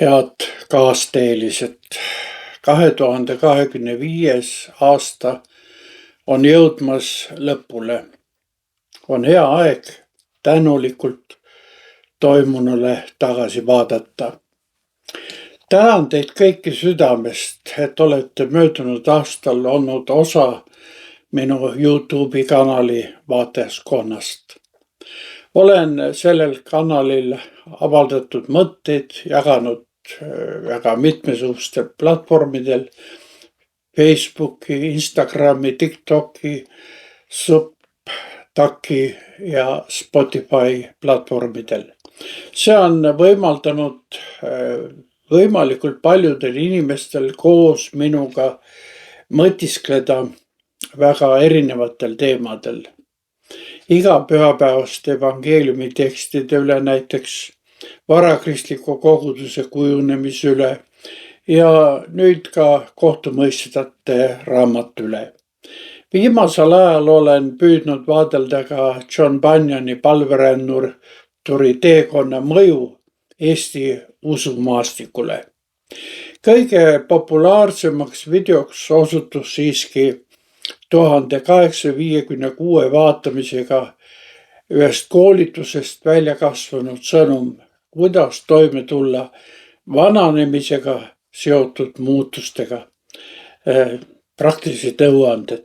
Head kaasteelised, 2025. aasta on jõudmas lõpule. On hea aeg tänulikult toimunule tagasi vaadata. Tänan teid kõiki südamest, et olete möödunud aastal olnud osa minu YouTube'i kanali vaatajaskonnast. Olen sellel kanalil avaldatud mõtteid jaganud väga mitmesugustel platvormidel, Facebooki, Instagrami, TikToki, Substacki ja Spotify platvormidel. See on võimaldanud võimalikult paljudel inimestel koos minuga mõtiskleda väga erinevatel teemadel. Iga pühapäevast evangeeliumi tekstide üle, näiteks varakristliku koguduse kujunemise üle ja nüüd ka kohtumõistjate raamatu üle. Viimasel ajal olen püüdnud vaadelda ka John Bunyani palverännuri teekonna mõju Eesti usumaastikule. Kõige populaarsemaks videoks osutus siiski 1856 vaatamisega ühest koolitusest välja kasvanud sõnum, kuidas toime tulla vananemisega seotud muutustega, praktilised nõuanded.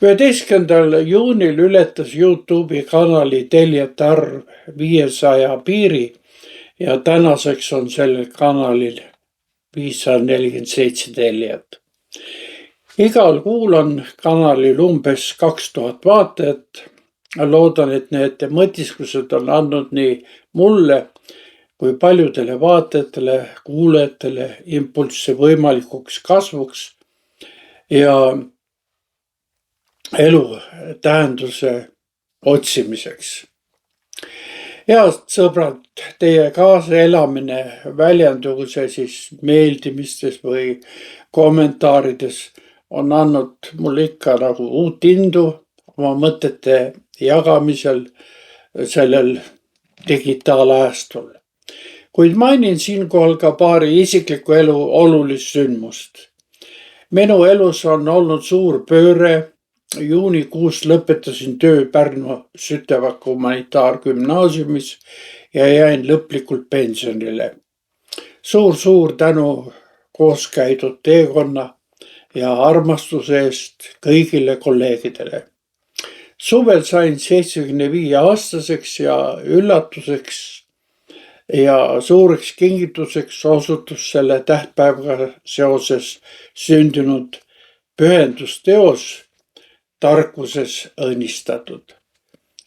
11. juunil ületas YouTube'i kanali tellijate arv 500 piiri ja tänaseks on sellel kanalil 547 tellijat. Igal kuul on kanalil umbes 2000 vaatajat. Loodan, et need mõtisklused on andnud nii mulle kui paljudele vaatajatele, kuulajatele impulsse võimalikuks kasvuks ja elu tähenduse otsimiseks. Head sõbrad, teie kaasaelamine väljendugu see siis meeldimistes või kommentaarides on andnud mulle ikka nagu uut indu oma mõtete jagamisel sellel digitaalajastul. Kuid mainin siinkohal ka paari isikliku elu olulist sündmust. Minu elus on olnud suur pööre. Juunikuus lõpetasin töö Pärnu Sütevaka humanitaargümnaasiumis ja jäin lõplikult pensionile. Suur tänu koos käidud teekonna ja armastuse eest kõigile kolleegidele. Suvel sain 75-aastaseks ja üllatuseks ja suureks kingituseks osutus selle tähtpäevaga seoses sündinud pühendusteos Tarkuses õnnistatud.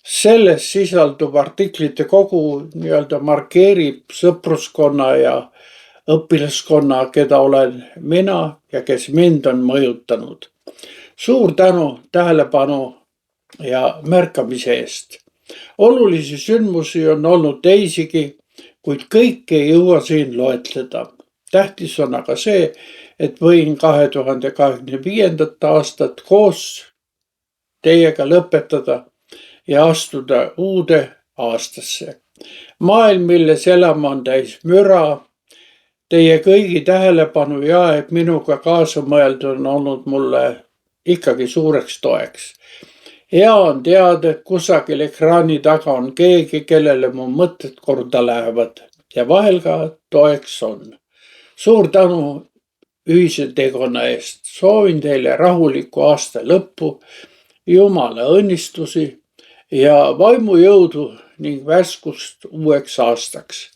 Selles sisalduv artiklite kogu markeerib sõpruskonna ja õpilaskonna, keda olen mina ja kes mind on mõjutanud. Suur tänu tähelepanu ja märkamise eest. Olulisi sündmusi on olnud teisigi, kuid kõike ei jõua siin loetleda. Tähtis on aga see, et võin 2025. aastat koos teiega lõpetada ja astuda uude aastasse. Maailm, milles elama on täis müra. Teie kõigi tähelepanu ja aeg minuga kaasa mõelda on olnud mulle ikkagi suureks toeks. Hea on teada, et kusagil ekraani taga on keegi, kellele mu mõtted korda lähevad ja vahel ka toeks on. Suur tänu ühise teekonna eest. Soovin teile rahulikku aasta lõppu, Jumala õnnistusi ja vaimujõudu ning värskust uueks aastaks.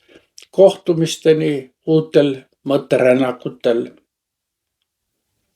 Kohtumisteni uutel mõtterännakutel.